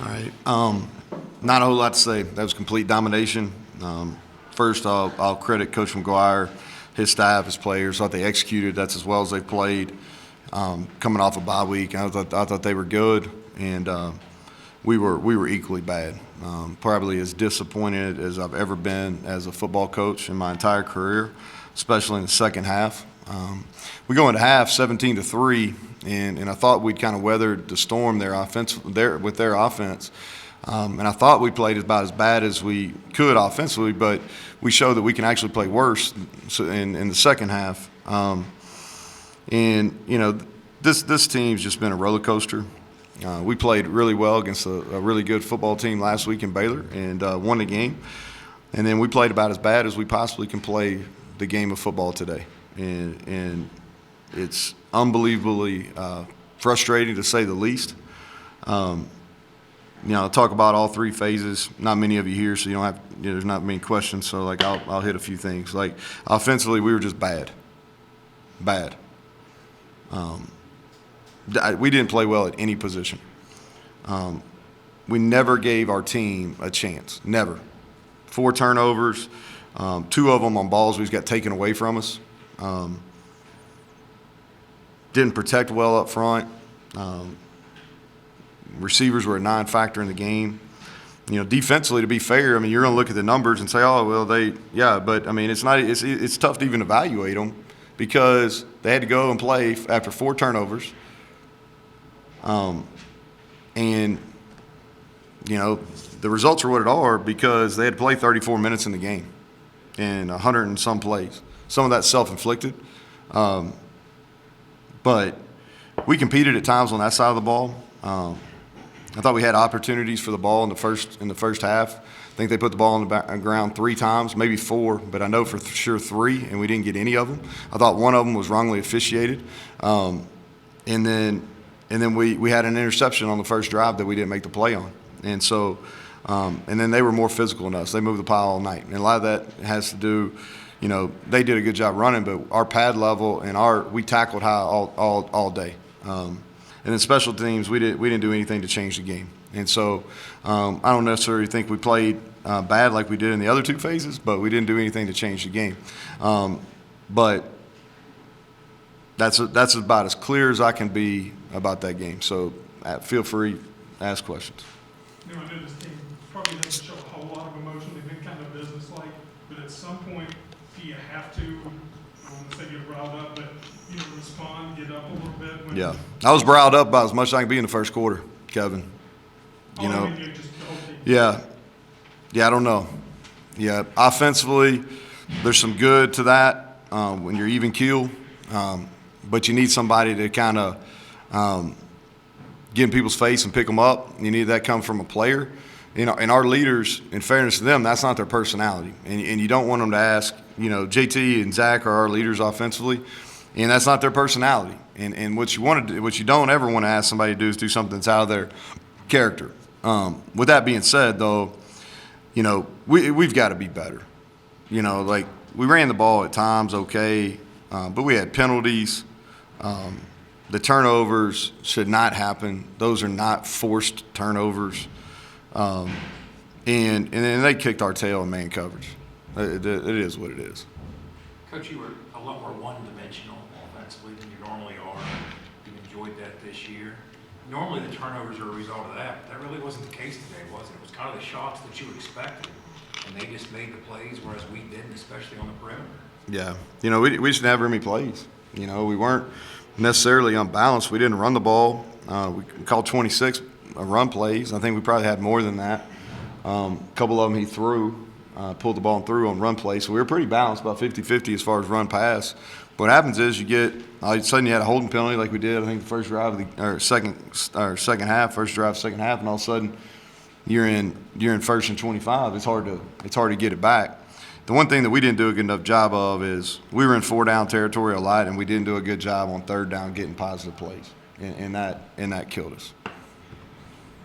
All right. Not a whole lot to say. That was complete domination. First, I'll credit Coach McGuire, his staff, his players. Thought they executed. That's as well as they played. Coming off a bye week, I thought they were good, and we were equally bad. Probably as disappointed as I've ever been as a football coach in my entire career, especially in the second half. We go into half 17-3, and I thought we'd kind of weathered the storm with their offense. And I thought we played about as bad as we could offensively, but we showed that we can actually play worse in the second half. And, you know, this team's just been a roller coaster. We played really well against a really good football team last week in Baylor and won the game. And then we played about as bad as we possibly can play the game of football today. And it's unbelievably frustrating, to say the least. You know, I'll talk about all three phases. Not many of you here, so you don't have. You know, there's not many questions. So like, I'll hit a few things. Like offensively, we were just bad. We didn't play well at any position. We never gave our team a chance. Never. 4 turnovers, 2 of them on balls we just got taken away from us. Didn't protect well up front. Receivers were a non-factor in the game. You know, defensively, to be fair, I mean, you're going to look at the numbers and say, oh, well, but I mean, it's tough to even evaluate them because they had to go and play after 4 turnovers. And, you know, the results are what it are because they had to play 34 minutes in the game and 100 and some plays. Some of that's self-inflicted. But we competed at times on that side of the ball. I thought we had opportunities for the ball in the first half. I think they put the ball on the ground 3 times, maybe 4, but I know for sure 3, and we didn't get any of them. I thought one of them was wrongly officiated. And then we had an interception on the first drive that we didn't make the play on. And so, and then they were more physical than us. They moved the pile all night. And a lot of that has to do, you know, they did a good job running, but our pad level and we tackled high all day. And then special teams, we didn't do anything to change the game. And so I don't necessarily think we played bad like we did in the other 2 phases, but we didn't do anything to change the game. But that's about as clear as I can be about that game. So feel free to ask questions. You know, I know this team probably doesn't show a whole lot of emotion. They've been kind of businesslike, but at some point, do you have to, I don't want to say get riled up, but you know, respond, get up a little bit? Yeah. I was riled up about as much as I can be in the first quarter, Kevin. You know. I mean, just the whole team. Yeah. Yeah, I don't know. Yeah, offensively, there's some good to that when you're even keel, but you need somebody to kind of get in people's face and pick them up. You need that come from a player. You know, and our leaders, in fairness to them, that's not their personality. And you don't want them to ask, you know, JT and Zach are our leaders offensively, and that's not their personality. And what you don't ever want to ask somebody to do is do something that's out of their character. With that being said, though, you know, we've got to be better. You know, like we ran the ball at times okay, but we had penalties. The turnovers should not happen. Those are not forced turnovers. And then they kicked our tail in man coverage. It is what it is. Coach, you were a lot more one-dimensional offensively than you normally are. You've enjoyed that this year. Normally the turnovers are a result of that, but that really wasn't the case today, was it? It was kind of the shots that you expected, and they just made the plays, whereas we didn't, especially on the perimeter. Yeah. You know, we just didn't have very many plays. You know, we weren't necessarily unbalanced. We didn't run the ball. We called 26 run plays. I think we probably had more than that. A couple of them he threw, pulled the ball and threw on run plays. So we were pretty balanced, about 50-50 as far as run pass. But what happens is you get all of a sudden you had a holding penalty like we did, I think, the first drive of second half, first drive, second half, and all of a sudden you're in first and 25. It's hard to get it back. The one thing that we didn't do a good enough job of is we were in 4-down territory a lot, and we didn't do a good job on 3rd down getting positive plays, and that killed us.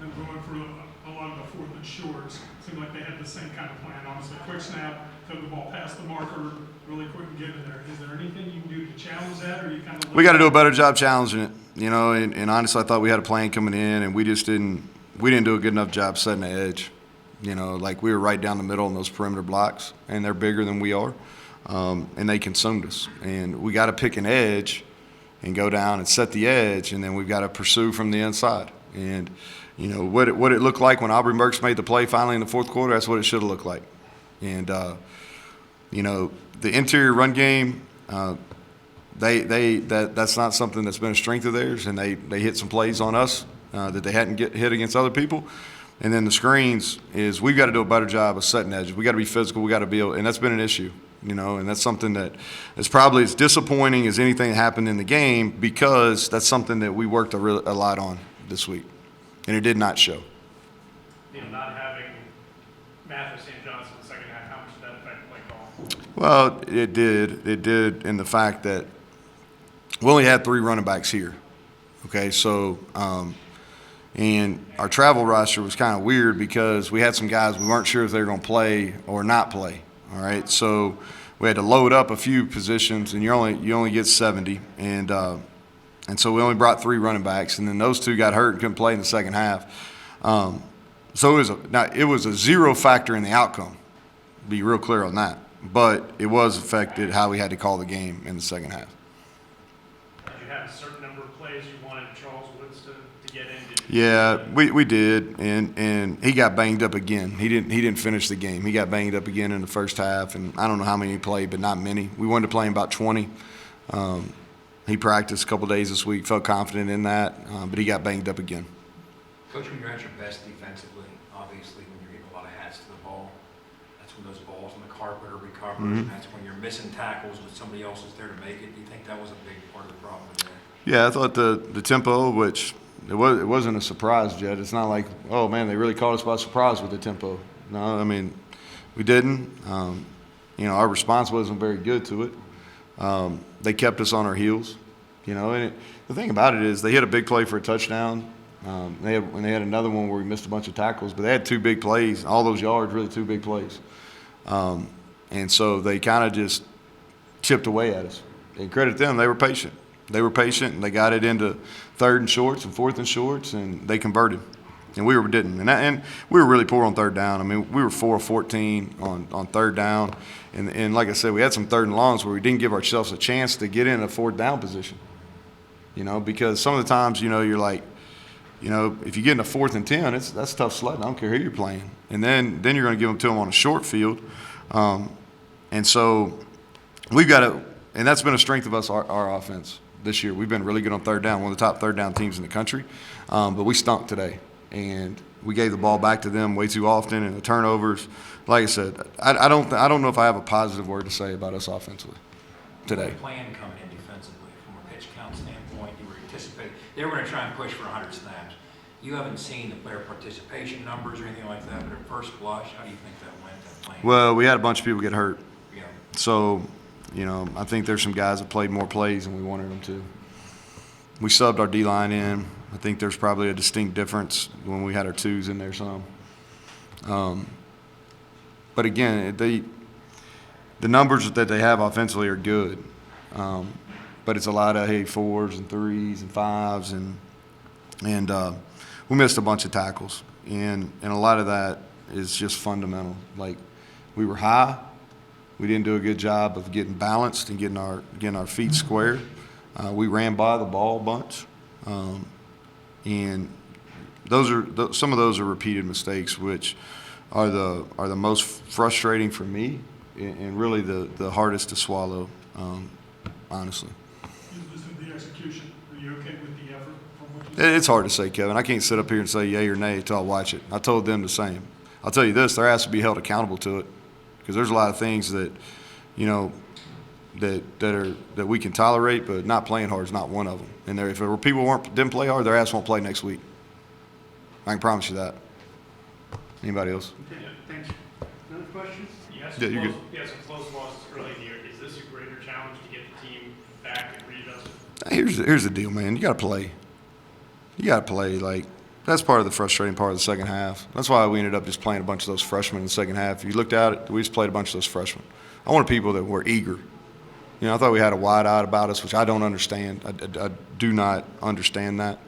And going for a lot of the 4th and shorts, seemed like they had the same kind of plan. Obviously, quick snap, throw the ball past the marker, really quick and get in there. Is there anything you can do to challenge that, or you kind of? We got to do a better job challenging it, you know. And honestly, I thought we had a plan coming in, and we just didn't we didn't do a good enough job setting the edge. You know, like we were right down the middle in those perimeter blocks, and they're bigger than we are, and they consumed us. And we got to pick an edge and go down and set the edge, and then we've got to pursue from the inside. And, you know, what it looked like when Aubrey Burks made the play finally in the fourth quarter, that's what it should have looked like. And, you know, the interior run game, that's not something that's been a strength of theirs, and they hit some plays on us that they hadn't hit against other people. And then the screens is we've got to do a better job of setting edges. We got to be physical. We got to be able, and that's been an issue, you know, and that's something that is probably as disappointing as anything that happened in the game, because that's something that we worked a lot on this week, and it did not show. You know, not having Mathis and Johnson in the second half, how much did that affect play call? Well, it did. It did in the fact that we only had 3 running backs here. Okay, so and our travel roster was kind of weird because we had some guys we weren't sure if they were going to play or not play. All right, so we had to load up a few positions, and you only get 70, and so we only brought 3 running backs, and then those 2 got hurt and couldn't play in the second half. So it was a 0 factor in the outcome. Be real clear on that, but it was affected how we had to call the game in the second half. Did you have a certain number of plays you wanted Charles Woods to get in? Yeah, we did, and he got banged up again. He didn't finish the game. He got banged up again in the first half, and I don't know how many he played, but not many. We wanted to play him about 20. He practiced a couple days this week, felt confident in that, but he got banged up again. Coach, when you're at your best defensively, obviously when you're getting a lot of hats to the ball, that's when those balls on the carpet are recovered, and that's when you're missing tackles when somebody else is there to make it. Do you think that was a big part of the problem today? Yeah, I thought the tempo, which it wasn't a surprise, Jed. It's not like, oh man, they really caught us by surprise with the tempo. No, I mean, we didn't. You know, our response wasn't very good to it. They kept us on our heels, you know. And the thing about it is, they hit a big play for a touchdown. They had another one where we missed a bunch of tackles, but they had 2 big plays. All those yards, really 2 big plays. And so they kind of just chipped away at us. And credit them, they were patient. They were patient, and they got it into 3rd and shorts and 4th and shorts, and they converted. And we didn't. And we were really poor on 3rd down. I mean, we were 4 of 14 on 3rd down. And like I said, we had some 3rd and longs where we didn't give ourselves a chance to get in a 4th down position. You know, because some of the times, you know, you're like, you know, if you get in a 4th and 10, that's tough sledding. I don't care who you're playing. And then you're going to give them to them on a short field. And so we've got to – and that's been a strength of us, our offense this year. We've been really good on 3rd down, one of the top 3rd down teams in the country. But we stunk today. And we gave the ball back to them way too often, and the turnovers. Like I said, I don't know if I have a positive word to say about us offensively today. The plan coming in defensively from a pitch count standpoint, you were anticipating they were going to try and push for 100 snaps. You haven't seen the player participation numbers or anything like that, but at first blush, how do you think that went, that plan? Well, we had a bunch of people get hurt. Yeah. So, you know, I think there's some guys that played more plays than we wanted them to. We subbed our D-line in. I think there's probably a distinct difference when we had our 2s in there some. But again, the numbers that they have offensively are good. But it's a lot of, 4s and 3s and 5s. And we missed a bunch of tackles. And a lot of that is just fundamental. Like, we were high. We didn't do a good job of getting balanced and getting our feet square. We ran by the ball a bunch. And some of those are repeated mistakes, which are the most frustrating for me and really the hardest to swallow, honestly. Just the execution, are you okay with the effort from what you It's hard to say, Kevin. I can't sit up here and say yay or nay until I watch it. I told them the same. I'll tell you this, there has to be held accountable to it, because there's a lot of things that, you know, that we can tolerate, but not playing hard is not one of them. And if there were people didn't play hard, their ass won't play next week. I can promise you that. Anybody else? Yeah, thanks. Another question? Yeah, you're good. You had some close losses early in the year. Is this a greater challenge to get the team back and readjust? Here's the deal, man. You got to play. You got to play. Like, that's part of the frustrating part of the second half. That's why we ended up just playing a bunch of those freshmen in the second half. If you looked at it, we just played a bunch of those freshmen. I wanted people that were eager. You know, I thought we had a wide-eyed about us, which I don't understand. I do not understand that.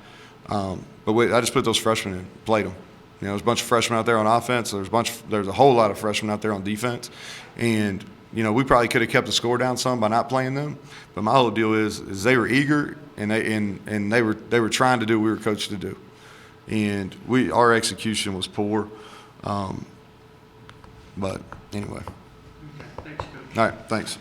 I just put those freshmen in, played them. You know, there's a bunch of freshmen out there on offense. There's a whole lot of freshmen out there on defense, and you know, we probably could have kept the score down some by not playing them. But my whole deal is they were eager and they were trying to do what we were coached to do, and our execution was poor. But anyway, Okay, thanks, Coach. all right, thanks.